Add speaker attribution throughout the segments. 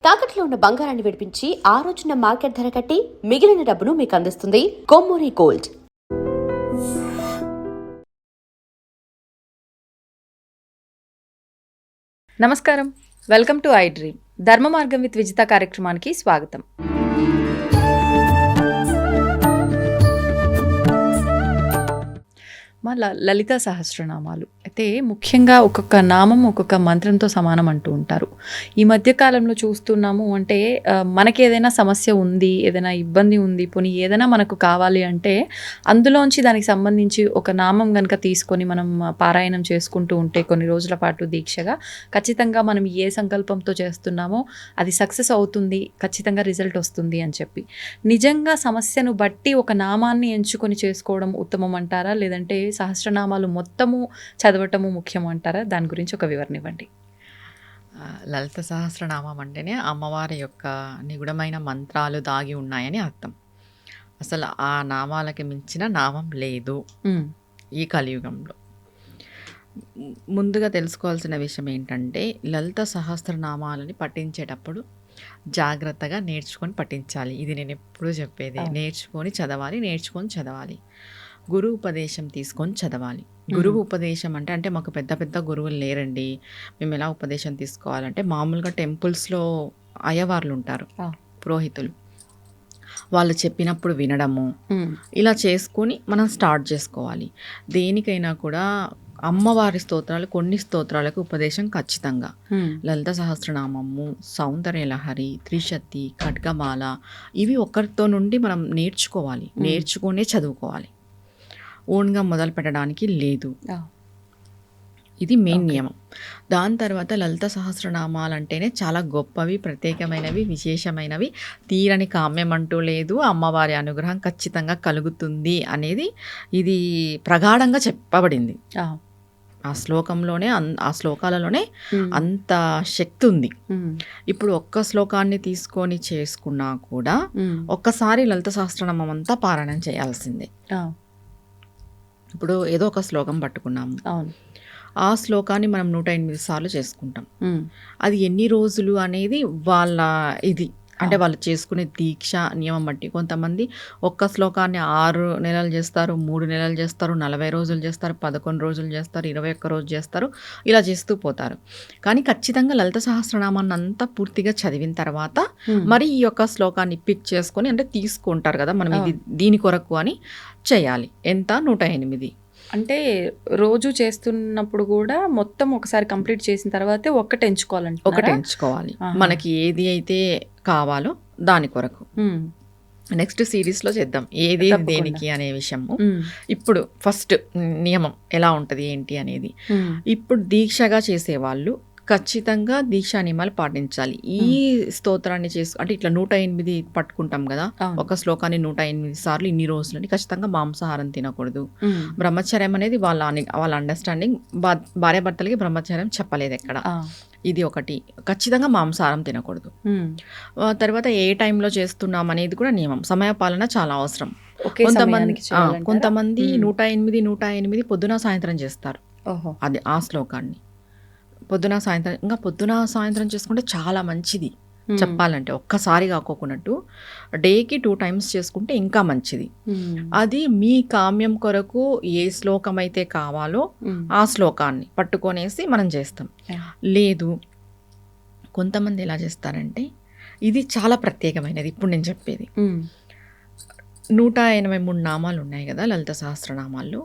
Speaker 1: తాకట్లో ఉన్న బంగారాన్ని విడిపించి ఆ రోజున మార్కెట్ ధర కట్టి మిగిలిన డబ్బును మీకు అందిస్తుంది కొమ్మూరి గోల్డ్.
Speaker 2: నమస్కారం, వెల్కమ్ టు ఐ డ్రీమ్. ధర్మ మార్గం విత్ విజిత కార్యక్రమానికి స్వాగతం. మా లలిత సహస్రనామాలు అయితే ముఖ్యంగా ఒక్కొక్క నామం ఒక్కొక్క మంత్రంతో సమానం అంటూ ఉంటారు. ఈ మధ్యకాలంలో చూస్తున్నాము అంటే మనకి ఏదైనా సమస్య ఉంది, ఏదైనా ఇబ్బంది ఉంది, పోనీ ఏదైనా మనకు కావాలి అంటే అందులోంచి దానికి సంబంధించి ఒక నామం కనుక తీసుకొని మనం పారాయణం చేసుకుంటూ ఉంటే కొన్ని రోజుల పాటు దీక్షగా ఖచ్చితంగా మనం ఏ సంకల్పంతో చేస్తున్నామో అది సక్సెస్ అవుతుంది, ఖచ్చితంగా రిజల్ట్ వస్తుంది అని చెప్పి. నిజంగా సమస్యను బట్టి ఒక నామాన్ని ఎంచుకొని చేసుకోవడం ఉత్తమం అంటారా, లేదంటే సహస్రనామాలు మొత్తము చదవటము ముఖ్యం అంటారా? దాని గురించి ఒక వివరణ ఇవ్వండి.
Speaker 3: లలిత సహస్రనామం అంటేనే అమ్మవారి యొక్క నిగుడమైన మంత్రాలు దాగి ఉన్నాయని అర్థం. అసలు ఆ నామాలకి మించిన నామం లేదు ఈ కలియుగంలో. ముందుగా తెలుసుకోవాల్సిన విషయం ఏంటంటే లలిత సహస్రనామాలని పఠించేటప్పుడు జాగ్రత్తగా నేర్చుకొని పఠించాలి. ఇది నేను ఎప్పుడూ చెప్పేది. నేర్చుకొని చదవాలి. గురువు ఉపదేశం తీసుకొని చదవాలి. గురువు ఉపదేశం అంటే మాకు పెద్ద పెద్ద గురువులు లేరండి, మేము ఎలా ఉపదేశం తీసుకోవాలంటే మామూలుగా టెంపుల్స్లో అయ్యవార్లు ఉంటారు, పురోహితులు, వాళ్ళు చెప్పినప్పుడు వినడము, ఇలా చేసుకొని మనం స్టార్ట్ చేసుకోవాలి. దేనికైనా కూడా అమ్మవారి స్తోత్రాలు, కొన్ని స్తోత్రాలకు ఉపదేశం ఖచ్చితంగా. లలిత సహస్రనామము, సౌందర్యలహరి, త్రిశతి, ఖడ్గమాల, ఇవి ఒకరితో నుండి మనం నేర్చుకునే చదువుకోవాలి. ఓన్గా మొదలు పెట్టడానికి లేదు. ఇది మెయిన్ నియమం. దాని తర్వాత లలిత సహస్రనామాలు అంటేనే చాలా గొప్పవి, ప్రత్యేకమైనవి, విశేషమైనవి. తీరని కామ్యం అంటూ లేదు, అమ్మవారి అనుగ్రహం ఖచ్చితంగా కలుగుతుంది అనేది ఇది ప్రగాఢంగా చెప్పబడింది. ఆ శ్లోకంలోనే, ఆ శ్లోకాలలోనే అంత శక్తి ఉంది. ఇప్పుడు ఒక్క శ్లోకాన్ని తీసుకొని చేసుకున్నా కూడా ఒక్కసారి లలిత సహస్రనామం అంతా పారాయణం చేయాల్సిందే. ఇప్పుడు ఏదో ఒక శ్లోకం పట్టుకున్నాము, ఆ శ్లోకాన్ని మనం 108 సార్లు చేసుకుంటాం. అది ఎన్ని రోజులు అనేది వాళ్ళ ఇది అంటే వాళ్ళు చేసుకునే దీక్ష నియమం బట్టి. కొంతమంది ఒక్క శ్లోకాన్ని 6 నెలలు చేస్తారు, 3 నెలలు చేస్తారు, 40 రోజులు చేస్తారు, 11 రోజులు చేస్తారు, 21 రోజు చేస్తారు, ఇలా చేస్తూ పోతారు. కానీ ఖచ్చితంగా లలిత సహస్రనామాన్ని అంతా పూర్తిగా చదివిన తర్వాత మరి ఈ యొక్క శ్లోకాన్ని పిక్ చేసుకొని అంటే తీసుకుంటారు కదా మనం, ఇది దీని కొరకు అని చేయాలి. ఎంత? 108.
Speaker 2: అంటే రోజు చేస్తున్నప్పుడు కూడా మొత్తం ఒకసారి కంప్లీట్ చేసిన తర్వాత ఒకటి ఎంచుకోవాలి.
Speaker 3: మనకి ఏది అయితే కావాలో దాని కొరకు. నెక్స్ట్ సిరీస్లో చేద్దాం ఏది దేనికి అనే విషయము. ఇప్పుడు ఫస్ట్ నియమం ఎలా ఉంటుంది ఏంటి అనేది. ఇప్పుడు దీక్షగా చేసేవాళ్ళు ఖచ్చితంగా దీక్షా నియమాలు పాటించాలి. ఈ స్తోత్రాన్ని అంటే ఇట్లా 108 పట్టుకుంటాం కదా, ఒక శ్లోకాన్ని 108 సార్లు ఇన్ని రోజులని ఖచ్చితంగా మాంసాహారం తినకూడదు. బ్రహ్మచర్యం అనేది వాళ్ళ అండర్స్టాండింగ్. భార్యాభర్తలకి బ్రహ్మచర్యం చెప్పలేదు ఎక్కడ. ఇది ఒకటి, ఖచ్చితంగా మాంసాహారం తినకూడదు. తర్వాత ఏ టైంలో చేస్తున్నాం అనేది కూడా నియమం. సమయపాలన చాలా అవసరం. కొంతమంది 108 పొద్దున సాయంత్రం చేస్తారు. అది ఆ శ్లోకాన్ని పొద్దున సాయంత్రం చేసుకుంటే చాలా మంచిది. చెప్పాలంటే ఒక్కసారి కాకోకున్నట్టు డేకి 2 times చేసుకుంటే ఇంకా మంచిది. అది మీ కామ్యం కొరకు ఏ శ్లోకం అయితే కావాలో ఆ శ్లోకాన్ని పట్టుకొనేసి మనం చేస్తాం. లేదు, కొంతమంది ఎలా చేస్తారంటే, ఇది చాలా ప్రత్యేకమైనది ఇప్పుడు నేను చెప్పేది. 183 నామాలు ఉన్నాయి కదా లలిత సహస్రనామాల్లో.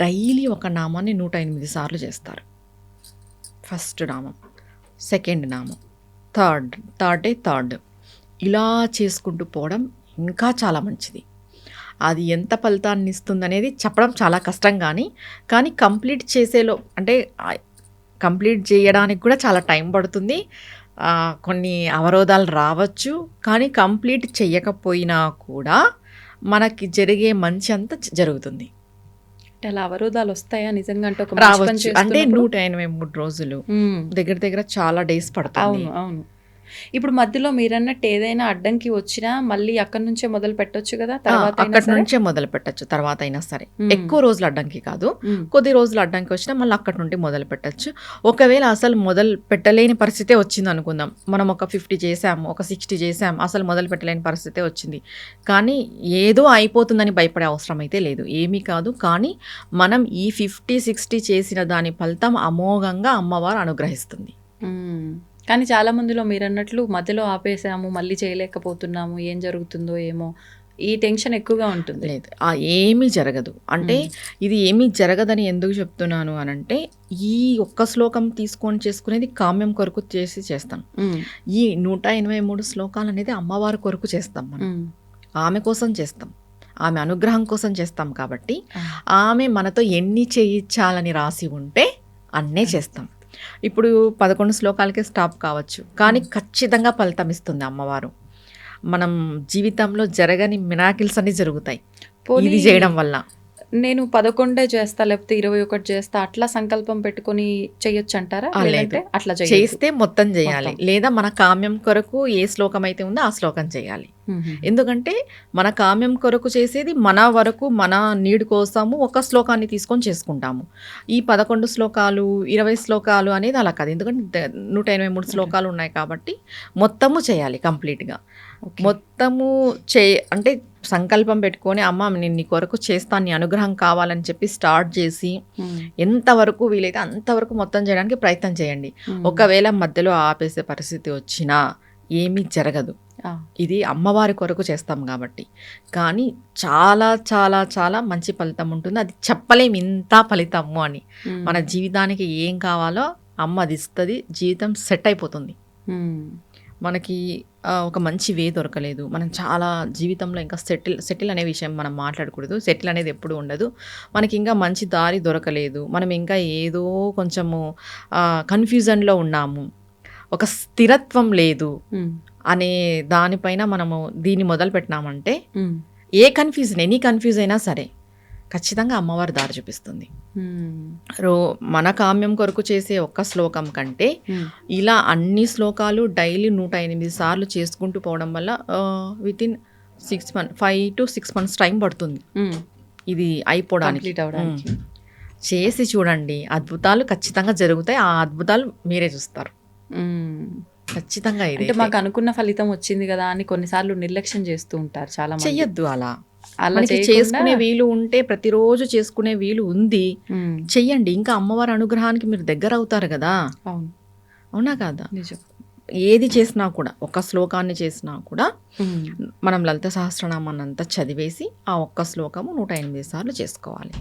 Speaker 3: డైలీ ఒక నామాన్ని 108 సార్లు చేస్తారు. ఫస్ట్ నామం, సెకండ్ నామం, థర్డ్, ఇలా చేసుకుంటూ పోవడం ఇంకా చాలా మంచిది. అది ఎంత ఫలితాన్ని ఇస్తుంది అనేది చెప్పడం చాలా కష్టం. కానీ కంప్లీట్ చేసేలో అంటే కంప్లీట్ చేయడానికి కూడా చాలా టైం పడుతుంది. కొన్ని అవరోధాలు రావచ్చు, కానీ కంప్లీట్ చేయకపోయినా కూడా మనకి జరిగే మంచి అంతా జరుగుతుంది.
Speaker 2: అలా అవరోధాలు వస్తాయా నిజంగా?
Speaker 3: రావచ్చు. అంటే 183 రోజులు దగ్గర చాలా డేస్ పడుతుంది.
Speaker 2: అవును. ఇప్పుడు మధ్యలో మీరన్నట్టు ఏదైనా అడ్డంకి వచ్చినా మళ్ళీ అక్కడి నుంచే మొదలు పెట్టొచ్చు కదా తర్వాత అయినా
Speaker 3: అక్కడి
Speaker 2: సరే?
Speaker 3: నుంచే మొదలు పెట్టచ్చు తర్వాత అయినా సరే.
Speaker 2: మ్మ్.
Speaker 3: ఎక్కువ రోజులు అడ్డంకి కాదు,
Speaker 2: మ్మ్.
Speaker 3: కొద్ది రోజులు అడ్డంకి వచ్చినా మళ్ళీ అక్కడి నుండి మొదలు పెట్టచ్చు. ఒకవేళ అసలు మొదలు పెట్టలేని పరిస్థితే వచ్చింది అనుకుందాం, మనం ఒక 50 చేసాము, ఒక 60 చేసాము, అసలు మొదలు పెట్టలేని పరిస్థితే వచ్చింది, కానీ ఏదో అయిపోతుందని భయపడే అవసరం అయితే లేదు, ఏమీ కాదు. కానీ మనం ఈ 50-60 చేసిన దాని ఫలితం అమోఘంగా అమ్మవారు అనుగ్రహిస్తుంది.
Speaker 2: మ్మ్. కానీ చాలా మందిలో మీరన్నట్లు మధ్యలో ఆపేసాము, మళ్ళీ చేయలేకపోతున్నాము, ఏం జరుగుతుందో ఏమో, ఈ టెన్షన్ ఎక్కువగా ఉంటుంది.
Speaker 3: లేదు, ఏమీ జరగదు. అంటే ఇది ఏమీ జరగదని ఎందుకు చెప్తున్నాను అనంటే, ఈ ఒక్క శ్లోకం తీసుకొని చేసుకునేది కామ్యం కొరకు చేస్తాం.
Speaker 2: మ్మ్.
Speaker 3: ఈ 183 శ్లోకాలు అనేది అమ్మవారి కొరకు చేస్తాం మనం,
Speaker 2: మ్మ్.
Speaker 3: ఆమె కోసం చేస్తాం, ఆమె అనుగ్రహం కోసం చేస్తాం. కాబట్టి
Speaker 2: ఆ.
Speaker 3: ఆమె మనతో ఎన్ని చేయించాలని రాసి ఉంటే అన్నే చేస్తాం. ఇప్పుడు 11 శ్లోకాలకే స్టాప్ కావచ్చు, కానీ ఖచ్చితంగా ఫలితం ఇస్తుంది అమ్మవారు. మనం జీవితంలో జరగని మిరాకిల్స్ అన్ని జరుగుతాయి
Speaker 2: పోనీ
Speaker 3: ఇది చేయడం వల్ల.
Speaker 2: నేను 11 చేస్తా లేకపోతే 21 చేస్తా అట్లా సంకల్పం పెట్టుకొని చెయ్యొచ్చు అంటారా?
Speaker 3: లేదు.
Speaker 2: లేదంటే అట్లా చేయొద్దు?
Speaker 3: చేస్తే మొత్తం చేయాలి,
Speaker 2: మొత్తం.
Speaker 3: లేదా మన కామ్యం కొరకు ఏ శ్లోకం అయితే ఉందో ఆ శ్లోకం చేయాలి.
Speaker 2: మ్మ్.
Speaker 3: ఎందుకంటే మన కామ్యం కొరకు చేసేది మన వరకు, మన నీడ్ కోసము ఒక శ్లోకాన్ని తీసుకొని చేసుకుంటాము. ఈ 11 శ్లోకాలు 20 శ్లోకాలు అనేది అలా కాదు, ఎందుకంటే 183 శ్లోకాలు ఉన్నాయి కాబట్టి మొత్తము చేయాలి కంప్లీట్గా.
Speaker 2: ఓకే.
Speaker 3: మొత్తము అంటే సంకల్పం పెట్టుకొని అమ్మ నేను నీ కొరకు చేస్తాను, నీ అనుగ్రహం కావాలని చెప్పి స్టార్ట్ చేసి
Speaker 2: మ్మ్.
Speaker 3: ఎంతవరకు వీలైతే అంతవరకు మొత్తం చేయడానికి ప్రయత్నం చేయండి.
Speaker 2: మ్మ్.
Speaker 3: ఒకవేళ మధ్యలో ఆపేసే పరిస్థితి వచ్చినా ఏమీ జరగదు,
Speaker 2: ఆ.
Speaker 3: ఇది అమ్మవారి కొరకు చేస్తాం కాబట్టి. కానీ చాలా చాలా చాలా మంచి ఫలితం ఉంటుంది, అది చెప్పలేము ఇంత ఫలితము అని.
Speaker 2: మ్మ్.
Speaker 3: మన జీవితానికి ఏం కావాలో అమ్మ అది ఇస్తుంది, జీవితం సెట్ అయిపోతుంది.
Speaker 2: మ్మ్.
Speaker 3: మనకి ఒక మంచి వే దొరకలేదు, మనం చాలా జీవితంలో ఇంకా సెటిల్ అనే విషయం మనం మాట్లాడకూడదు, సెటిల్ అనేది ఎప్పుడు ఉండదు. మనకి ఇంకా మంచి దారి దొరకలేదు, మనం ఇంకా ఏదో కొంచెము కన్ఫ్యూజన్లో ఉన్నాము, ఒక స్థిరత్వం లేదు
Speaker 2: మ్మ్.
Speaker 3: అనే దానిపైన మనము దీన్ని మొదలు పెట్టినామంటే,
Speaker 2: మ్మ్.
Speaker 3: ఏ ఎనీ కన్ఫ్యూజ్ అయినా సరే ఖచ్చితంగా అమ్మవారి దారి చూపిస్తుంది.
Speaker 2: మ్మ్.
Speaker 3: మన కామ్యం కొరకు చేసే ఒక్క శ్లోకం కంటే
Speaker 2: మ్మ్.
Speaker 3: ఇలా అన్ని శ్లోకాలు డైలీ 108 సార్లు చేసుకుంటూ పోవడం వల్ల వితిన్ 5 to 6 months టైం పడుతుంది
Speaker 2: మ్మ్.
Speaker 3: ఇది అయిపోవడానికి.
Speaker 2: కంప్లీట్ అవడానికి.
Speaker 3: చేసి చూడండి, అద్భుతాలు ఖచ్చితంగా జరుగుతాయి, ఆ అద్భుతాలు మీరే చూస్తారు
Speaker 2: మ్మ్.
Speaker 3: ఖచ్చితంగా. ఇది
Speaker 2: అంటే మాకు అనుకున్న ఫలితం వచ్చింది కదా అని కొన్నిసార్లు నిర్లక్ష్యం చేస్తూ ఉంటారు చాలా మంది.
Speaker 3: చెయ్యొద్దు అలా.
Speaker 2: అలా
Speaker 3: మనకి
Speaker 2: చేయకుండా-
Speaker 3: చేసుకునే వీలు ఉంటే ప్రతిరోజు చేసుకునే వీలు ఉంది,
Speaker 2: మ్మ్.
Speaker 3: చెయ్యండి. ఇంకా అమ్మవారి అనుగ్రహానికి మీరు దగ్గర అవుతారు కదా,
Speaker 2: అవును,
Speaker 3: అవునా కాదా?
Speaker 2: నిజం.
Speaker 3: ఏది చేసినా కూడా, ఒక శ్లోకాన్ని చేసినా కూడా
Speaker 2: మ్మ్.
Speaker 3: మనం లలిత సహస్రనామాన్ని అంతా చదివేసి ఆ ఒక్క శ్లోకము 108 సార్లు చేసుకోవాలి.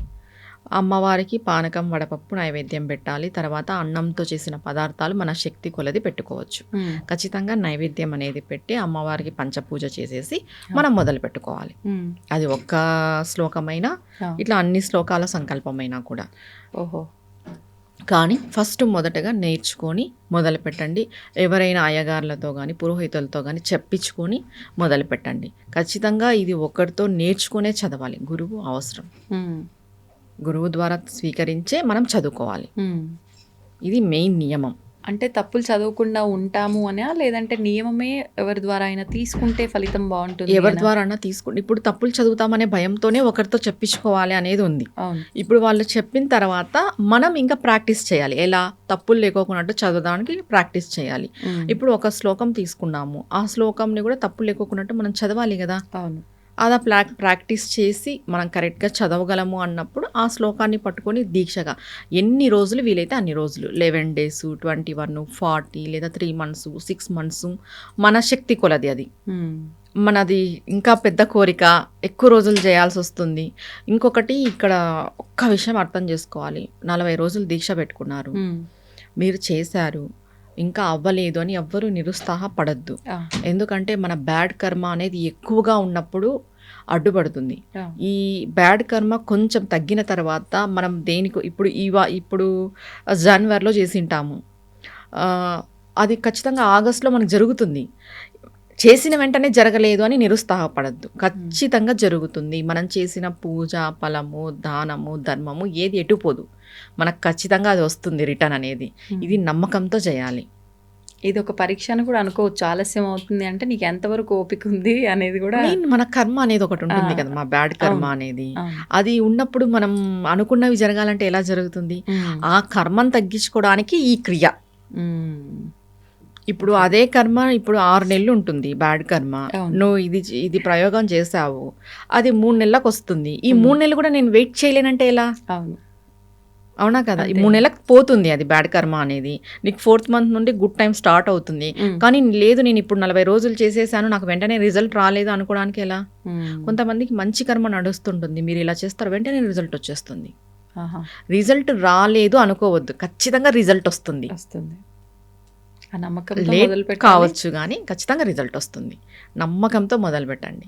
Speaker 3: అమ్మవారికి పానకం వడపప్పు నైవేద్యం పెట్టాలి. తర్వాత అన్నంతో చేసిన పదార్థాలు మన శక్తి కొలది పెట్టుకోవచ్చు.
Speaker 2: మ్మ్.
Speaker 3: ఖచ్చితంగా నైవేద్యం అనేది పెట్టి అమ్మవారికి పంచపూజ చేసేసి మనం మొదలు పెట్టుకోవాలి.
Speaker 2: మ్మ్.
Speaker 3: అది ఒక్క శ్లోకమైనా
Speaker 2: ఆ.
Speaker 3: ఇట్లా అన్ని శ్లోకాల సంకల్పమైనా కూడా.
Speaker 2: ఓహో.
Speaker 3: కానీ ఫస్ట్ మొదటగా నేర్చుకొని మొదలు పెట్టండి. ఎవరైనా అయ్యగారులతో కానీ పురోహితులతో కానీ చెప్పించుకొని మొదలు పెట్టండి. ఖచ్చితంగా ఇది ఒక్కడితో నేర్చుకునే చదవాలి, గురువు అవసరం.
Speaker 2: మ్మ్.
Speaker 3: గురువు ద్వారా స్వీకరించే మనం చదువుకోవాలి,
Speaker 2: మ్మ్.
Speaker 3: ఇది మెయిన్ నియమం.
Speaker 2: అంటే తప్పులు చదవకుండా ఉంటాము అనా, లేదంటే నియమమే ఎవరి ద్వారా అయినా తీసుకుంటే ఫలితం బాగుంటుంది
Speaker 3: ఎవరి
Speaker 2: అనా?
Speaker 3: ద్వారా తీసుకుంటే, ఇప్పుడు తప్పులు చదువుతామనే భయంతోనే ఒకరితో చెప్పించుకోవాలి అనేది ఉంది.
Speaker 2: అవును.
Speaker 3: ఇప్పుడు వాళ్ళు చెప్పిన తర్వాత మనం ఇంకా ప్రాక్టీస్ చేయాలి, ఎలా తప్పులు లేకోకున్నట్టు చదవడానికి ప్రాక్టీస్ చేయాలి.
Speaker 2: మ్మ్.
Speaker 3: ఇప్పుడు ఒక శ్లోకం తీసుకున్నాము, ఆ శ్లోకంని కూడా తప్పులు లేకోకున్నట్టు మనం చదవాలి కదా.
Speaker 2: అవును.
Speaker 3: అలా ప్రాక్టీస్ చేసి మనం కరెక్ట్గా చదవగలము అన్నప్పుడు ఆ శ్లోకాన్ని పట్టుకొని దీక్షగా ఎన్ని రోజులు వీలైతే అన్ని రోజులు, 11 days, 21, 40 లేదా 3 months, 6 months, మన శక్తి కొలది అది.
Speaker 2: మ్మ్.
Speaker 3: మనది ఇంకా పెద్ద కోరిక, ఎక్కువ రోజులు చేయాల్సి వస్తుంది. ఇంకొకటి ఇక్కడ ఒక్క విషయం అర్థం చేసుకోవాలి, 40 రోజులు దీక్ష పెట్టుకున్నారు,
Speaker 2: మ్మ్.
Speaker 3: మీరు చేశారు, ఇంకా అవ్వలేదు అని ఎవ్వరూ నిరుత్సాహపడద్దు.
Speaker 2: ఆ.
Speaker 3: ఎందుకంటే మన బ్యాడ్ కర్మ అనేది ఎక్కువగా ఉన్నప్పుడు అడ్డుపడుతుంది.
Speaker 2: ఆ.
Speaker 3: ఈ బ్యాడ్ కర్మ కొంచెం తగ్గిన తర్వాత మనం దేనికి ఇప్పుడు జనవరిలో చేసింటాము, అది ఖచ్చితంగా ఆగస్టులో మనకు జరుగుతుంది. చేసిన వెంటనే జరగలేదు అని నిరుత్సాహపడద్దు, ఖచ్చితంగా జరుగుతుంది. మనం చేసిన పూజ ఫలము దానము ధర్మము ఏది ఎటుపోదు, మనకు ఖచ్చితంగా అది వస్తుంది రిటర్న్ అనేది. ఇది నమ్మకంతో చేయాలి.
Speaker 2: ఇది ఒక పరీక్ష అని కూడా అనుకోవచ్చు. ఆలస్యం అవుతుంది అంటే నీకు ఎంతవరకు ఓపిక ఉంది అనేది కూడా.
Speaker 3: మన కర్మ అనేది ఒకటి ఉంటుంది కదా, మా బ్యాడ్ కర్మ అనేది. అది ఉన్నప్పుడు మనం అనుకున్నవి జరగాలంటే ఎలా జరుగుతుంది? ఆ కర్మను తగ్గించుకోవడానికి ఈ క్రియ. ఇప్పుడు అదే కర్మ ఇప్పుడు 6 నెలలు ఉంటుంది బ్యాడ్ కర్మ. నువ్వు ఇది ప్రయోగం చేసావు, అది 3 నెలలకు వస్తుంది. ఈ 3 నెలలు కూడా నేను వెయిట్ చేయలేనంటే ఎలా? అవునా కదా? ఈ 3 నెలలకు పోతుంది అది బ్యాడ్ కర్మ అనేది. నీకు 4th మంత్ నుండి గుడ్ టైం స్టార్ట్ అవుతుంది. కానీ లేదు, నేను ఇప్పుడు 40 రోజులు చేసేసాను, నాకు వెంటనే రిజల్ట్ రాలేదు అనుకోవడానికి ఎలా? కొంతమందికి మంచి కర్మ నడుస్తుంటుంది, మీరు ఇలా చేస్తారు, వెంటనే రిజల్ట్ వచ్చేస్తుంది. రిజల్ట్ రాలేదు అనుకోవద్దు, ఖచ్చితంగా రిజల్ట్ వస్తుంది. లేట్ కావచ్చు కానీ ఖచ్చితంగా రిజల్ట్ వస్తుంది. నమ్మకంతో మొదలు పెట్టండి,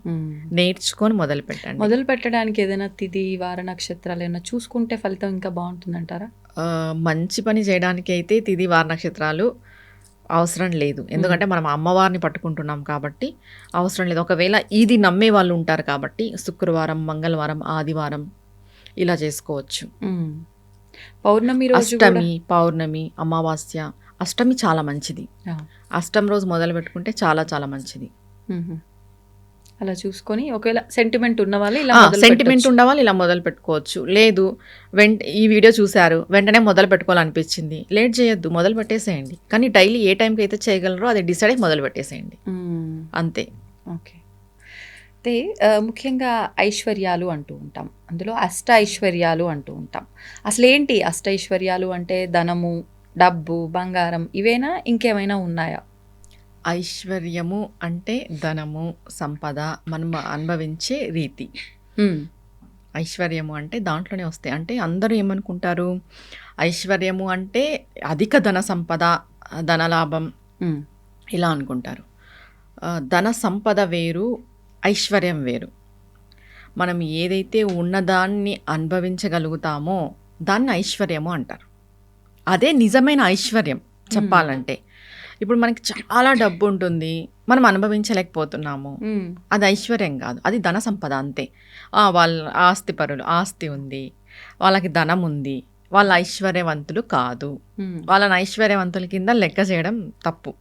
Speaker 3: నేర్చుకొని మొదలు పెట్టండి.
Speaker 2: మొదలు పెట్టడానికి ఏదైనా తిథి వార నక్షత్రాలు ఏమైనా చూసుకుంటే ఫలితం ఇంకా బాగుంటుందంటారా?
Speaker 3: మంచి పని చేయడానికి అయితే తిథి వార నక్షత్రాలు అవసరం లేదు, ఎందుకంటే మనం అమ్మవారిని పట్టుకుంటున్నాం కాబట్టి అవసరం లేదు. ఒకవేళ ఇది నమ్మే వాళ్ళు ఉంటారు కాబట్టి శుక్రవారం, మంగళవారం, ఆదివారం ఇలా చేసుకోవచ్చు.
Speaker 2: పౌర్ణమి రోజు,
Speaker 3: అష్టమి, పౌర్ణమి, అమావాస్య. అష్టమి చాలా మంచిది, అష్టమి రోజు మొదలు పెట్టుకుంటే చాలా చాలా మంచిది.
Speaker 2: అలా చూసుకొని ఒకవేళ సెంటిమెంట్ ఉన్న వాళ్ళు
Speaker 3: ఇలా మొదలు పెట్టుకోవచ్చు. లేదు ఈ వీడియో చూశారు, వెంటనే మొదలు పెట్టుకోవాలనిపించింది, లేట్ చేయొద్దు, మొదలు పెట్టేసేయండి. కానీ డైలీ ఏ టైంకి అయితే చేయగలరో అది డిసైడ్ అయ్యి మొదలు పెట్టేసేయండి, అంతే.
Speaker 2: ఓకే. అయితే ముఖ్యంగా ఐశ్వర్యాలు అంటూ ఉంటాం, అందులో అష్ట ఐశ్వర్యాలు అంటూ ఉంటాం. అసలు ఏంటి అష్ట ఐశ్వర్యాలు అంటే? ధనము, డబ్బు, బంగారం, ఇవేనా ఇంకేమైనా ఉన్నాయా?
Speaker 3: ఐశ్వర్యము అంటే ధనము, సంపద, మనం అనుభవించే రీతి. ఐశ్వర్యము అంటే దాంట్లోనే వస్తాయి. అంటే అందరూ ఏమనుకుంటారు, ఐశ్వర్యము అంటే అధిక ధన సంపద, ధనలాభం ఇలా అనుకుంటారు. ధన సంపద వేరు, ఐశ్వర్యం వేరు. మనం ఏదైతే ఉన్నదాన్ని అనుభవించగలుగుతామో దాన్ని ఐశ్వర్యము అంటారు. అదే నిజమైన ఐశ్వర్యం చెప్పాలంటే. ఇప్పుడు మనకి చాలా డబ్బు ఉంటుంది, మనం అనుభవించలేకపోతున్నాము, అది ఐశ్వర్యం కాదు, అది ధన సంపద అంతే. వాళ్ళ ఆస్తి ఉంది, వాళ్ళకి ధనం ఉంది, వాళ్ళ ఐశ్వర్యవంతులు కాదు. వాళ్ళని ఐశ్వర్యవంతుల కింద లెక్క చేయడం తప్పు.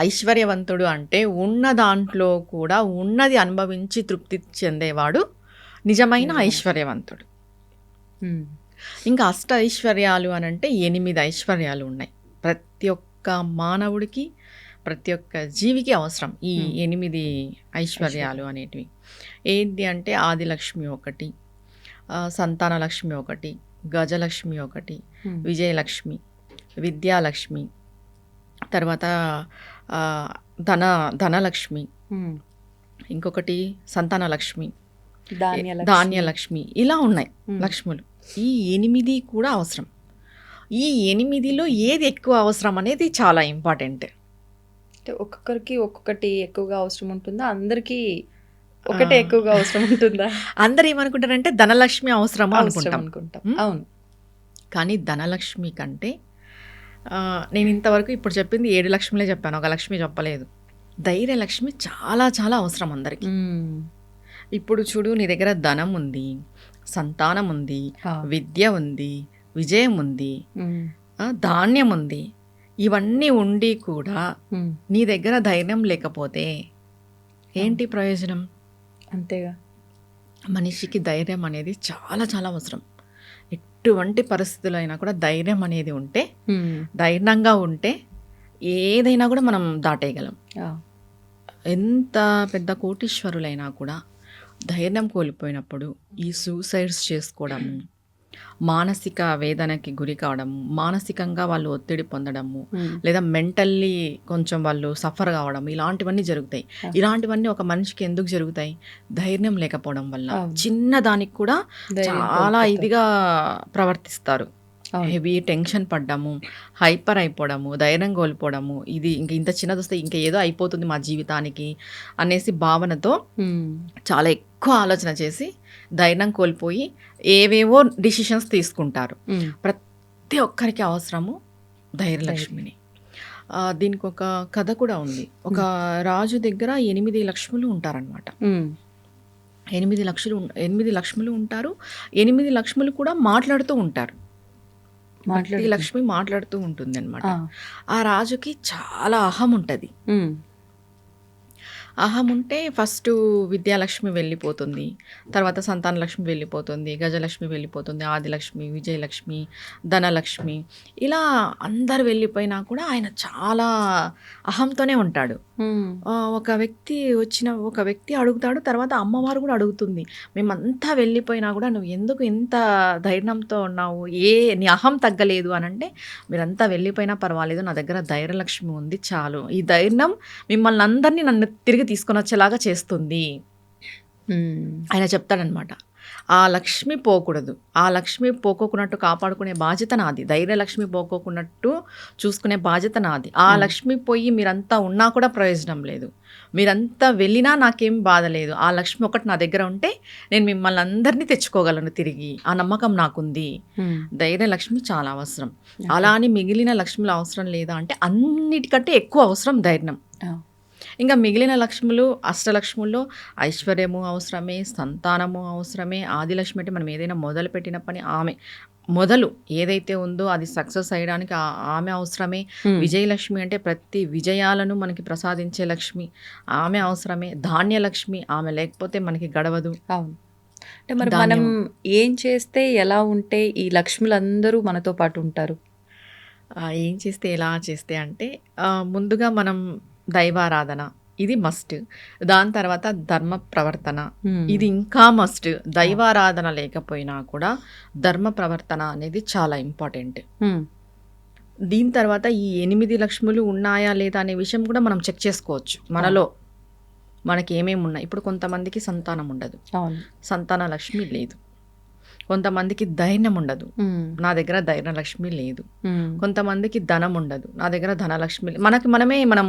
Speaker 3: ఐశ్వర్యవంతుడు అంటే ఉన్న దాంట్లో కూడా ఉన్నది అనుభవించి తృప్తి చెందేవాడు నిజమైన ఐశ్వర్యవంతుడు. ఇంకా అష్ట ఐశ్వర్యాలు అని అంటే 8 ఐశ్వర్యాలు ఉన్నాయి. ప్రతి ఒక్క మానవుడికి, ప్రతి ఒక్క జీవికి అవసరం ఈ 8 ఐశ్వర్యాలు అనేటివి. ఏంటి అంటే ఆదిలక్ష్మి ఒకటి, సంతానలక్ష్మి ఒకటి, గజలక్ష్మి ఒకటి, విజయలక్ష్మి, విద్యాలక్ష్మి, తర్వాత ధనలక్ష్మి, ఇంకొకటి సంతానలక్ష్మి, ధాన్యలక్ష్మి, ఇలా ఉన్నాయి లక్ష్ములు. ఈ 8 కూడా అవసరం. ఈ 8లో ఏది ఎక్కువ అవసరం అనేది చాలా ఇంపార్టెంట్.
Speaker 2: అంటే ఒక్కొక్కరికి ఒక్కొక్కటి ఎక్కువగా అవసరం ఉంటుందా? అందరికీ ఒకటే ఎక్కువగా అవసరం ఉంటుందా?
Speaker 3: అందరు ఏమనుకుంటారంటే ధనలక్ష్మి అవసరమా అనుకుంటాం.
Speaker 2: అవును,
Speaker 3: కానీ ధనలక్ష్మి కంటే నేను ఇంతవరకు ఇప్పుడు చెప్పింది 7 లక్ష్మిలే చెప్పాను, ఒక లక్ష్మి చెప్పలేదు. ధైర్యలక్ష్మి చాలా చాలా అవసరం అందరికి. ఇప్పుడు చూడు, నీ దగ్గర ధనం ఉంది, సంతానం ఉంది, విద్య ఉంది, విజయం ఉంది, ధాన్యం ఉంది, ఇవన్నీ ఉండి కూడా నీ దగ్గర ధైర్యం లేకపోతే ఏంటి ప్రయోజనం?
Speaker 2: అంతేగా.
Speaker 3: మనిషికి ధైర్యం అనేది చాలా చాలా అవసరం. ఎటువంటి పరిస్థితులైనా కూడా ధైర్యం అనేది ఉంటే, ధైర్యంగా ఉంటే ఏదైనా కూడా మనం దాటేయగలం. ఎంత పెద్ద కోటీశ్వరులైనా కూడా ధైర్యం కోల్పోయినప్పుడు ఈ సూసైడ్స్ చేసుకోవడము, మానసిక వేదనకి గురి కావడము, మానసికంగా వాళ్ళు ఒత్తిడి పొందడము, లేదా మెంటల్లీ కొంచెం వాళ్ళు సఫర్ కావడం, ఇలాంటివన్నీ జరుగుతాయి. ఇలాంటివన్నీ ఒక మనిషికి ఎందుకు జరుగుతాయి? ధైర్యం లేకపోవడం వల్ల. చిన్న దానికి కూడా చాలా ఇదిగా ప్రవర్తిస్తారు. హెవీ టెన్షన్ పడ్డము, హైపర్ అయిపోవడము, ధైర్యం కోల్పోవడము, ఇది ఇంత చిన్నది వస్తే ఇంకా ఏదో అయిపోతుంది మా జీవితానికి అనేసి భావనతో చాలా ఎక్కువ ఆలోచన చేసి ధైర్యం కోల్పోయి ఏవేవో డిసిషన్స్ తీసుకుంటారు. ప్రతి ఒక్కరికి అవసరము ధైర్యలక్ష్మిని. దీనికి ఒక కథ కూడా ఉంది. ఒక రాజు దగ్గర 8 లక్ష్ములు ఉంటారనమాట. 8 లక్ష్ములు ఉంటారు. 8 లక్ష్ములు కూడా మాట్లాడుతూ ఉంటారు.
Speaker 2: మాట్లాడుతూ.
Speaker 3: ప్రతి లక్ష్మి మాట్లాడుతూ ఉంటుంది అనమాట.
Speaker 2: ఆ.
Speaker 3: ఆ రాజుకి చాలా అహం ఉంటుంది.
Speaker 2: ఉమ్.
Speaker 3: అహం ఉంటే ఫస్ట్ విద్యాలక్ష్మి వెళ్ళిపోతుంది, తర్వాత సంతానలక్ష్మి వెళ్ళిపోతుంది, గజలక్ష్మి వెళ్ళిపోతుంది, ఆదిలక్ష్మి, విజయలక్ష్మి, ధనలక్ష్మి, ఇలా అందరు వెళ్ళిపోయినా కూడా ఆయన చాలా అహంతోనే ఉంటాడు.
Speaker 2: ఉమ్.
Speaker 3: ఒక వ్యక్తి అడుగుతాడు, తర్వాత అమ్మవారు కూడా అడుగుతుంది, మేమంతా వెళ్ళిపోయినా కూడా నువ్వు ఎందుకు ఇంత ధైర్యంతో ఉన్నావు, నీ అహం తగ్గలేదు అని అంటే, మీరంతా వెళ్ళిపోయినా పర్వాలేదు, నా దగ్గర ధైర్యలక్ష్మి ఉంది చాలు, ఈ ధైర్యం మిమ్మల్ని అందరినీ నన్ను తిరిగి తీసుకొని వచ్చేలాగా చేస్తుంది
Speaker 2: ఉమ్.
Speaker 3: ఆయన చెప్తాడనమాట. ఆ లక్ష్మి పోకూడదు, ఆ లక్ష్మి పోకోకున్నట్టు కాపాడుకునే బాధ్యత నాది, ధైర్యలక్ష్మి పోకోకున్నట్టు చూసుకునే బాధ్యత నాది. ఆ లక్ష్మి పోయి మీరంతా ఉన్నా కూడా ప్రయోజనం లేదు, మీరంతా వెళ్ళినా నాకేం బాధ లేదు, ఆ లక్ష్మి ఒకటి నా దగ్గర ఉంటే నేను మిమ్మల్ని అందరినీ తెచ్చుకోగలను తిరిగి, ఆ నమ్మకం నాకుంది.
Speaker 2: ఉమ్.
Speaker 3: ధైర్యలక్ష్మి చాలా అవసరం. అలా అని మిగిలిన లక్ష్ములు అవసరం లేదా అంటే, అన్నిటికంటే ఎక్కువ అవసరం ధైర్యం.
Speaker 2: ఆ.
Speaker 3: ఇంకా మిగిలిన లక్ష్ములు, అష్టలక్ష్ముల్లో ఐశ్వర్యము అవసరమే, సంతానము అవసరమే. ఆదిలక్ష్మి అంటే మనం ఏదైనా మొదలు పెట్టిన పని, ఆమె మొదలు ఏదైతే ఉందో అది సక్సెస్ అయ్యడానికి ఆమె అవసరమే. విజయలక్ష్మి అంటే ప్రతి విజయాలను మనకి ప్రసాదించే లక్ష్మి, ఆమె అవసరమే. ధాన్యలక్ష్మి, ఆమె లేకపోతే మనకి గడవదు.
Speaker 2: అవును. అంటే మరి మనం ఏం చేస్తే ఎలా ఉంటే ఈ లక్ష్ములందరూ మనతో పాటు ఉంటారు?
Speaker 3: ఏం చేస్తే ఎలా చేస్తే అంటే, ముందుగా మనం దైవారాధన, ఇది మస్ట్. దాని తర్వాత ధర్మ ప్రవర్తన, ఇది ఇంకా మస్ట్. దైవారాధన లేకపోయినా కూడా ధర్మ ప్రవర్తన అనేది చాలా ఇంపార్టెంట్. దీని తర్వాత ఈ 8 లక్ష్ములు ఉన్నాయా లేదా అనే విషయం కూడా మనం చెక్ చేసుకోవచ్చు. మనలో మనకి ఏమేమి ఉన్నాయి. ఇప్పుడు కొంతమందికి సంతానం ఉండదు, సంతాన లక్ష్మి లేదు. కొంతమందికి ధైర్యం ఉండదు, నా దగ్గర ధైర్యలక్ష్మి లేదు. కొంతమందికి ధనం ఉండదు, నా దగ్గర ధనలక్ష్మి. మనం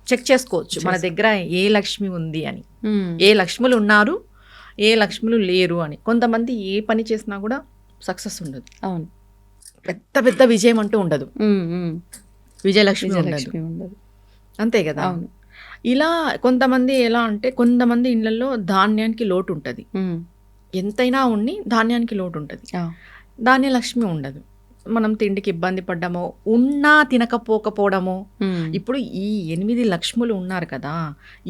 Speaker 3: చెక్ చేసుకోవచ్చు మన దగ్గర ఏ లక్ష్మి ఉంది అని, ఏ లక్ష్ములు ఉన్నారు, ఏ లక్ష్ములు లేరు అని. కొంతమంది ఏ పని చేసినా కూడా సక్సెస్ ఉండదు.
Speaker 2: అవును.
Speaker 3: పెద్ద పెద్ద విజయం అంటూ ఉండదు, విజయలక్ష్మి ఉండదు. అంతే కదా.
Speaker 2: అవును.
Speaker 3: ఇలా కొంతమంది ఎలా అంటే, కొంతమంది ఇళ్లలో ధాన్యానికి లోటు ఉంటుంది, ఎంతైనా ఉండి ధాన్యానికి లోటు ఉంటుంది, ధాన్యలక్ష్మి ఉండదు. మనం తిండికి ఇబ్బంది పడ్డామో, ఉన్నా తినకపోకపోవడమో. ఇప్పుడు ఈ 8 లక్ష్ములు ఉన్నారు కదా,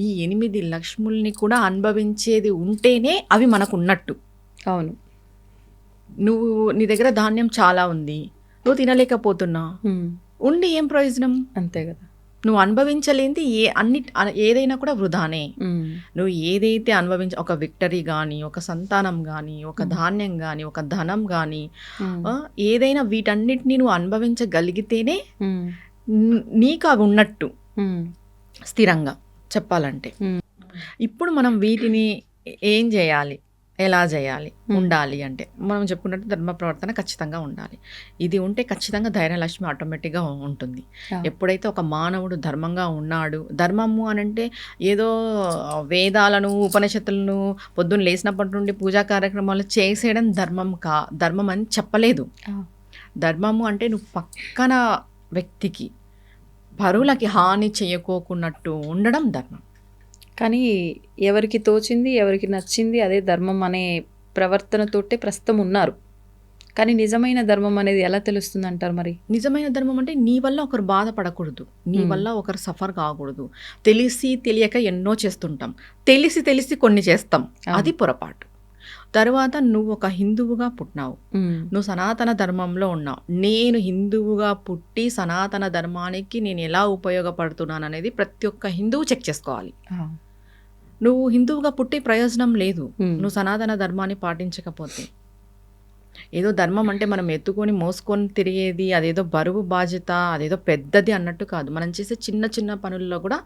Speaker 3: ఈ 8 లక్ష్ముల్ని కూడా అనుభవించేది ఉంటేనే అవి మనకు ఉన్నట్టు.
Speaker 2: అవును.
Speaker 3: నీ దగ్గర ధాన్యం చాలా ఉంది, నువ్వు తినలేకపోతున్నా, ఉండి ఏం ప్రయోజనం?
Speaker 2: అంతే కదా.
Speaker 3: నువ్వు అనుభవించలేంది ఏదైనా కూడా వృధానే. నువ్వు ఏదైతే ఒక విక్టరీ కానీ, ఒక సంతానం కానీ, ఒక ధాన్యం కానీ, ఒక ధనం కానీ, ఏదైనా వీటన్నిటిని నువ్వు అనుభవించగలిగితేనే నీకు అవి ఉన్నట్టు స్థిరంగా చెప్పాలంటే. ఇప్పుడు మనం వీటిని ఏం చేయాలి, ఎలా చేయాలి, ఉండాలి అంటే మనం చెప్పుకున్నట్టు ధర్మ ప్రవర్తన ఖచ్చితంగా ఉండాలి. ఇది ఉంటే ఖచ్చితంగా ధైర్యలక్ష్మి ఆటోమేటిక్గా ఉంటుంది. ఎప్పుడైతే ఒక మానవుడు ధర్మంగా ఉన్నాడు, ధర్మము అనంటే ఏదో వేదాలను, ఉపనిషత్తులను పొద్దున్న లేచినప్పటి నుండి పూజా కార్యక్రమాలు చేసేయడం ధర్మం అని చెప్పలేదు. ధర్మము అంటే నువ్వు పక్కన వ్యక్తికి, పరులకి హాని చేయకోకున్నట్టు ఉండడం ధర్మం.
Speaker 2: కానీ ఎవరికి తోచింది, ఎవరికి నచ్చింది అదే ధర్మం అనే ప్రవర్తనతోటే ప్రస్తుతం ఉన్నారు. కానీ నిజమైన ధర్మం అనేది ఎలా తెలుస్తుంది అంటారు మరి?
Speaker 3: నిజమైన ధర్మం అంటే నీ వల్ల ఒకరు బాధపడకూడదు, నీ వల్ల ఒకరు సఫర్ కాకూడదు. తెలిసి తెలియక ఎన్నో చేస్తుంటాం, తెలిసి కొన్ని చేస్తాం, అది పొరపాటు. తర్వాత నువ్వు ఒక హిందువుగా పుట్టినావు, నువ్వు సనాతన ధర్మంలో ఉన్నావు. నేను హిందువుగా పుట్టి సనాతన ధర్మానికి నేను ఎలా ఉపయోగపడుతున్నాను అనేది ప్రతి ఒక్క హిందువు చెక్ చేసుకోవాలి. నువ్వు హిందువుగా పుట్టి ప్రయోజనం లేదు నువ్వు సనాతన ధర్మాన్ని పాటించకపోతే. ఏదో ధర్మం అంటే మనం ఎత్తుకొని మోసుకొని తిరిగేది, అదేదో బరువు బాధ్యత, అదేదో పెద్దది అన్నట్టు కాదు. మనం చేసే చిన్న చిన్న పనుల్లో కూడా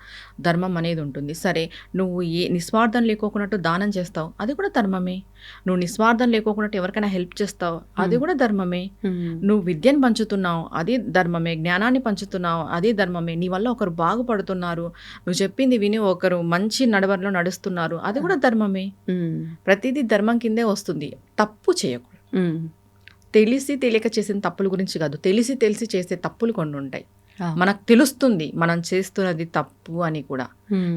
Speaker 3: ధర్మం అనేది ఉంటుంది. సరే, నువ్వు నిస్వార్థం లేకోకున్నట్టు దానం చేస్తావు, అది కూడా ధర్మమే. నువ్వు నిస్వార్థం లేకోకున్నట్టు ఎవరికైనా హెల్ప్ చేస్తావు, అది కూడా ధర్మమే. నువ్వు విద్యను పంచుతున్నావు, అది ధర్మమే. జ్ఞానాన్ని పంచుతున్నావు, అది ధర్మమే. నీ వల్ల ఒకరు బాగుపడుతున్నారు, నువ్వు చెప్పింది విని ఒకరు మంచి నడవడిలో నడుస్తున్నారు, అది కూడా ధర్మమే. ప్రతిదీ ధర్మం కిందే వస్తుంది. తప్పు చేయకూడదు. తెలిసి తెలియక చేసిన తప్పుల గురించి కాదు, తెలిసి చేసే తప్పులు కొన్ని ఉంటాయి. మనకు తెలుస్తుంది మనం చేస్తున్నది తప్పు అని కూడా,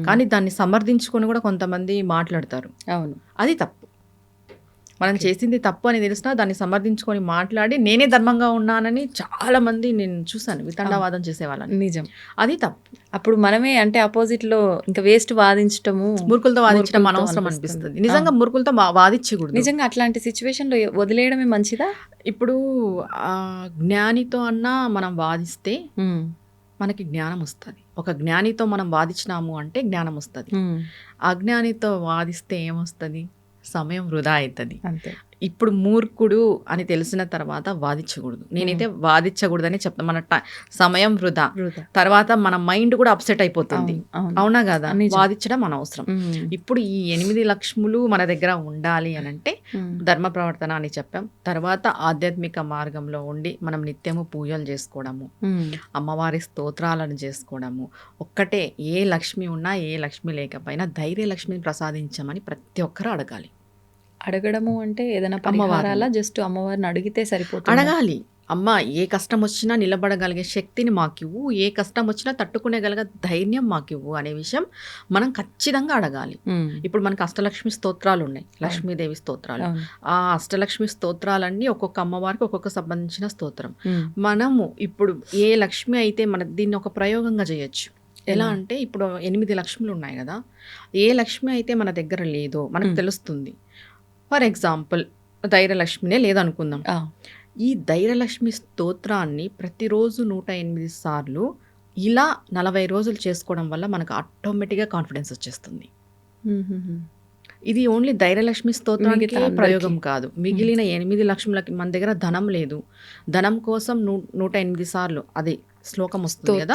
Speaker 3: కానీ దాన్ని సమర్థించుకొని కూడా కొంతమంది మాట్లాడతారు,
Speaker 2: అవును,
Speaker 3: అది తప్పు. మనం చేసింది తప్పు అని తెలిసినా దాన్ని సమర్థించుకొని మాట్లాడి నేనే ధర్మంగా ఉన్నానని చాలా మంది నేను చూసాను వితండవాదం చేసేవాళ్ళని.
Speaker 2: నిజం.
Speaker 3: అది తప్పు.
Speaker 2: అప్పుడు మనమే అంటే అపోజిట్ లో ఇంకా వేస్ట్ వాదించటము,
Speaker 3: మురుకులతో వాదించడం అనవసరం అనిపిస్తుంది. నిజంగా మురుకులతో వాదించకూడదు.
Speaker 2: నిజంగా అట్లాంటి సిచ్యువేషన్ లో వదిలేయడమే మంచిదా?
Speaker 3: ఇప్పుడు జ్ఞానితో అన్నా మనం వాదిస్తే మనకి జ్ఞానం వస్తుంది. ఒక జ్ఞానితో మనం వాదించినాము అంటే జ్ఞానం వస్తుంది. అజ్ఞానితో వాదిస్తే ఏమొస్తుంది? సమయం వృధా అవుతుంది.
Speaker 2: అంతే.
Speaker 3: ఇప్పుడు మూర్ఖుడు అని తెలిసిన తర్వాత వాదించకూడదు. నేనైతే వాదించకూడదని చెప్తాను. మన సమయం వృధా, తర్వాత మన మైండ్ కూడా అప్సెట్ అయిపోతుంది. అవునా కదా? వాదించడం అనవసరం. ఇప్పుడు ఈ 8 లక్ష్ములు మన దగ్గర ఉండాలి అని అంటే ధర్మ ప్రవర్తన అని చెప్పాం. తర్వాత ఆధ్యాత్మిక మార్గంలో ఉండి మనం నిత్యము పూజలు చేసుకోవడము, అమ్మవారి స్తోత్రాలను చేసుకోవడము. ఒక్కటే, ఏ లక్ష్మి ఉన్నా ఏ లక్ష్మి లేకపోయినా ధైర్య లక్ష్మిని ప్రసాదించమని ప్రతి ఒక్కరు అడగాలి.
Speaker 2: అడగడము అంటే ఏదైనా పరిహారాల జస్ట్ అమ్మవారిని అడిగితే సరిపోతుంది?
Speaker 3: అడగాలి. అమ్మ, ఏ కష్టం వచ్చినా నిలబడగలిగే శక్తిని మాకివ్వు, ఏ కష్టం వచ్చినా తట్టుకునేగలిగే ధైర్యం మాకివ్వు అనే విషయం మనం ఖచ్చితంగా అడగాలి. ఇప్పుడు మనకు అష్టలక్ష్మి స్తోత్రాలు ఉన్నాయి, లక్ష్మీదేవి స్తోత్రాలు. ఆ అష్టలక్ష్మి స్తోత్రాలన్నీ ఒక్కొక్క అమ్మవారికి ఒక్కొక్క సంబంధించిన స్తోత్రం. మనము ఇప్పుడు ఏ లక్ష్మి అయితే మన దీన్ని ఒక ప్రయోగంగా చేయొచ్చు. ఎలా అంటే ఇప్పుడు 8 లక్ష్ములు ఉన్నాయి కదా, ఏ లక్ష్మి అయితే మన దగ్గర లేదో మనకు తెలుస్తుంది. ఫర్ ఎగ్జాంపుల్ ధైర్యలక్ష్మినే లేదనుకుందాం. ఈ ధైర్యలక్ష్మి స్తోత్రాన్ని ప్రతిరోజు 108 సార్లు ఇలా 40 రోజులు చేసుకోవడం వల్ల మనకు ఆటోమేటిక్గా కాన్ఫిడెన్స్ వచ్చేస్తుంది. ఇది ఓన్లీ ధైర్యలక్ష్మి స్తోత్రానికి ప్రయోగం కాదు. మిగిలిన 8 లక్ష్ములకి మన దగ్గర ధనం లేదు, ధనం కోసం 108 సార్లు అది శ్లోకం వస్తుంది కదా,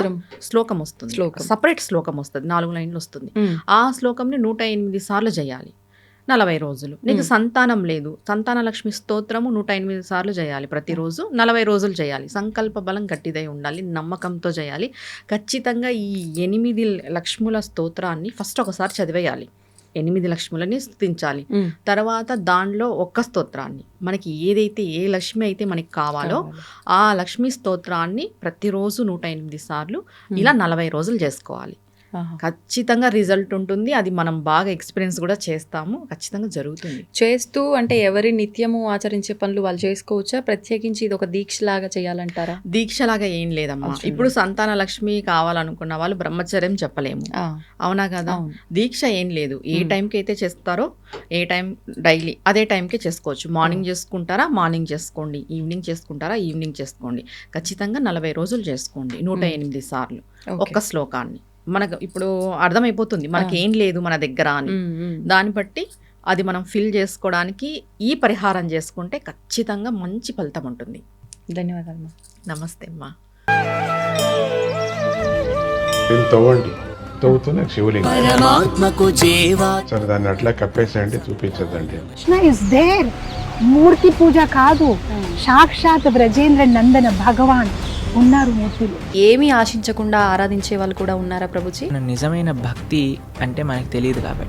Speaker 3: శ్లోకం వస్తుంది, సపరేట్ శ్లోకం వస్తుంది, 4 లైన్లు వస్తుంది. ఆ శ్లోకంని 108 సార్లు చేయాలి 40 రోజులు. నీకు సంతానం లేదు, సంతాన లక్ష్మి స్తోత్రము 108 సార్లు చేయాలి ప్రతిరోజు, 40 రోజులు చేయాలి. సంకల్ప బలం గట్టిదై ఉండాలి, నమ్మకంతో చేయాలి. ఖచ్చితంగా ఈ 8 లక్ష్ముల స్తోత్రాన్ని ఫస్ట్ ఒకసారి చదివేయాలి. 8 లక్ష్ములని స్తుతించాలి. తర్వాత దానిలో ఒక్క స్తోత్రాన్ని, మనకి ఏదైతే ఏ లక్ష్మి అయితే మనకి కావాలో ఆ లక్ష్మీ స్తోత్రాన్ని ప్రతిరోజు 108 సార్లు ఇలా 40 రోజులు చేసుకోవాలి. ఖచ్చితంగా రిజల్ట్ ఉంటుంది. అది మనం బాగా ఎక్స్పీరియన్స్ కూడా చేస్తాము, ఖచ్చితంగా జరుగుతుంది.
Speaker 2: చేస్తూ అంటే ఎవరి నిత్యము ఆచరించే పనులు వాళ్ళు చేసుకోవచ్చా? ప్రత్యేకించి ఇది ఒక దీక్షలాగా చేయాలంటారా?
Speaker 3: దీక్షలాగా ఏం లేదమ్మా. ఇప్పుడు సంతాన లక్ష్మి కావాలనుకున్న వాళ్ళు బ్రహ్మచర్యం చెప్పలేము, అవునా కదా? దీక్ష ఏం లేదు. ఏ టైంకి అయితే చేస్తారో, ఏ టైం డైలీ అదే టైంకి చేసుకోవచ్చు. మార్నింగ్ చేసుకుంటారా మార్నింగ్ చేసుకోండి, ఈవినింగ్ చేసుకుంటారా ఈవినింగ్ చేసుకోండి. ఖచ్చితంగా 40 రోజులు చేసుకోండి 108 సార్లు ఒక్క శ్లోకాన్ని. మనకు ఇప్పుడు అర్థమైపోతుంది మనకి ఏం లేదు మన దగ్గర అని. దాన్ని బట్టి అది మనం ఫిల్ చేసుకోవడానికి ఈ పరిహారం చేసుకుంటే ఖచ్చితంగా మంచి ఫలితం ఉంటుంది.
Speaker 2: ధన్యవాదాలు.
Speaker 3: నమస్తే అమ్మా.
Speaker 4: తవ్వుతూనే శివలింగం సరే దాన్ని అట్లా కప్పేసేయండి, చూపించదండి.
Speaker 5: మూర్తి పూజ కాదు, సాక్షాత్ బ్రజేంద్ర నందన భగవాన్ ఉన్నారు మూర్తులు.
Speaker 2: ఏమీ ఆశించకుండా ఆరాధించే వాళ్ళు కూడా ఉన్నారా ప్రభుజీ?
Speaker 6: నిజమైన భక్తి అంటే మనకు తెలియదు కాబట్టి